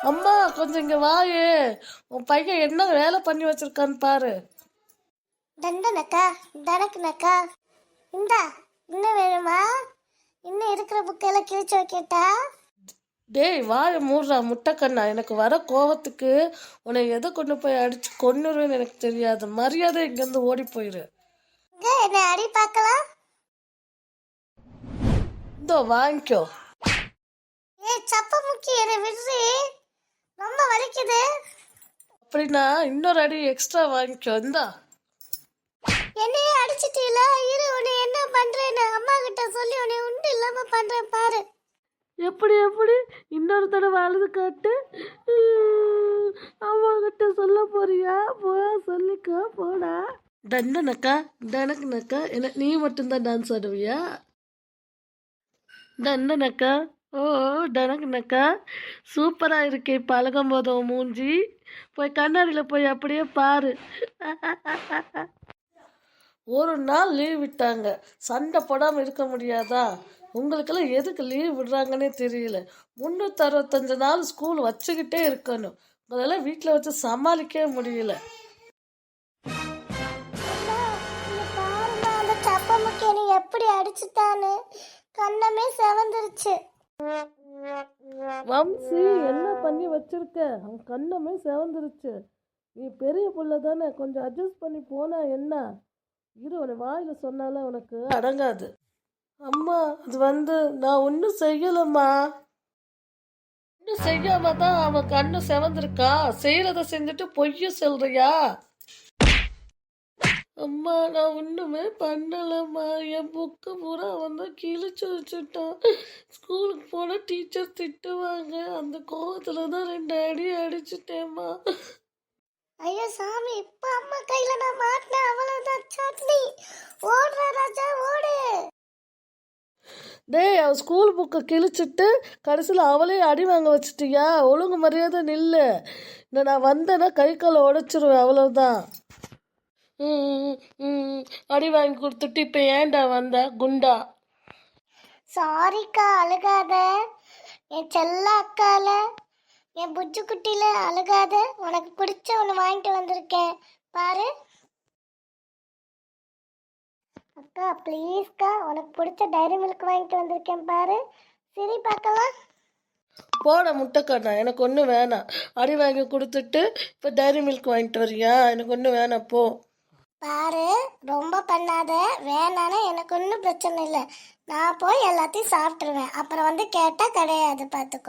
அம்மா கொஞ்சம் இங்க வாயே, உன் பையன் என்ன வேலை பண்ணி வச்சிருக்கான்னு பாரு. தண்டனக்கா தனக்குனக்கா இந்தா இன்னும் வேணுமா? இன்னும் இருக்கிற புக்கெல்லாம் கிழிச்சு வைக்கட்டா? டேய் வாயை மூடுறா முட்டைக்கண்ணா, எனக்கு வர கோவத்துக்கு உன்னை எதை கொண்டு போய் அடிச்சு கொன்னுருவேன்னு எனக்கு தெரியாது. மரியாதை இங்கேருந்து ஓடி போயிரு. இங்க என்னை அடி பார்க்கலாம். இதோ வாங்கிக்கோ. சப்ப முக்கி என்னை விடுறி, ரொம்ப வலிக்குது. அப்படின்னா இன்னொரு அடி எக்ஸ்ட்ரா வாங்கிக்கோ. இந்தா. என்னையே அடிச்சிட்டீல, இரு உன்னை என்ன பண்றேன்னு அம்மா கிட்ட சொல்லி உன்னை உண்டு இல்லாம பண்றேன் பாரு. எப்படி எப்படி இன்னொரு தடவை அழுது காட்டு. அம்மா கிட்ட சொல்ல போறியா? போயா சொல்லிக்கோ போடா. தண்டனக்கா தனக்குனக்கா, என்ன நீ மட்டும்தான் டான்ஸ் ஆடுவியா? தண்டனக்கா ஓ டனக்குனக்கா, சூப்பராக இருக்கே பழகும் போதும் மூஞ்சி. போய் கண்ணாடியில் போய் அப்படியே பாரு. ஒரு நாள் லீவ் விட்டாங்க, சண்டை போடாமல் இருக்க முடியாதா? உங்களுக்கெல்லாம் எதுக்கு லீவ் விடுறாங்கன்னே தெரியல. 365 நாள் ஸ்கூல் வச்சுக்கிட்டே இருக்கணும். உங்களெல்லாம் வீட்டில் வச்சு சமாளிக்கவே முடியல. அந்த சப்ப முக்கி என்னை எப்படி அடிச்சுட்டான்னு கண்ணமே செவந்துருச்சு. வம்சி என்ன பண்ணி வச்சிருக்க? அவன் கண்ணமே செவந்துருச்சு. நீ பெரிய புள்ள தானே, கொஞ்சம் அட்ஜஸ்ட் பண்ணி போனா என்ன? இரு, உன வாயில் சொன்னாலும் உனக்கு அடங்காது. அம்மா அது நான் ஒன்றும் செய்யலம்மா. ஒன்றும் செய்யாம தான் அவன் கண்ணு செவந்திருக்கா. செய்யறத செஞ்சுட்டு பொய்ய சொல்றியா? அம்மா நான் ஒன்றுமே பண்ணலம்மா. என் புக்கு பூரா அவன் தான் கிழிச்சு வச்சுட்டான். ஸ்கூலுக்கு போனால் டீச்சர் திட்டுவாங்க. அந்த கோவத்தில் தான் 2 அடி அடிச்சுட்டேம்மா. ஐயோ சாமி, இப்ப அம்மா கையில நான் மாட்டினேன், அவ்வளவுதான் சட்னி. ஓடுற ராஜா ஓடு. டேய், அவன் ஸ்கூல் புக்கை கிழிச்சிட்டு கடைசியில் அவளே அடி வாங்க வச்சுட்டியா? ஒழுங்கு மரியாதை நில்லு. இந்த நான் வந்தேன்னா கை காலை உடைச்சிருவேன், அவ்வளோதான். அடி வாங்கி கொடுத்துட்டு இப்போ ஏன்டா வந்த குண்டா? சாரிக்கா, அழுகாத. என் செல்ல அக்கால, என் புஜ்ஜு குட்டியில அழுகாத. உனக்கு பிடிச்ச ஒன்று வாங்கிட்டு வந்திருக்கேன் பாரு. அக்கா ப்ளீஸ்க்கா, உனக்கு பிடிச்ச டைரி மில்க் வாங்கிட்டு வந்திருக்கேன் பாரு. சரி பார்க்கலாம். போட முட்டைக்கண்ணா, எனக்கு ஒன்றும் வேணாம். அடி வாங்கி கொடுத்துட்டு இப்போ டைரி மில்க் வாங்கிட்டு வரியா? எனக்கு ஒன்றும் வேணாம் போ. பாரு, ரொம்ப பண்ணாத. வேணான்னு எனக்கு ஒன்றும் பிரச்சனை இல்லை. நான் போய் எல்லாத்தையும் சாப்பிட்ருவேன். அப்புறம் வந்து கேட்டால் கிடையாது, பார்த்துக்கோ.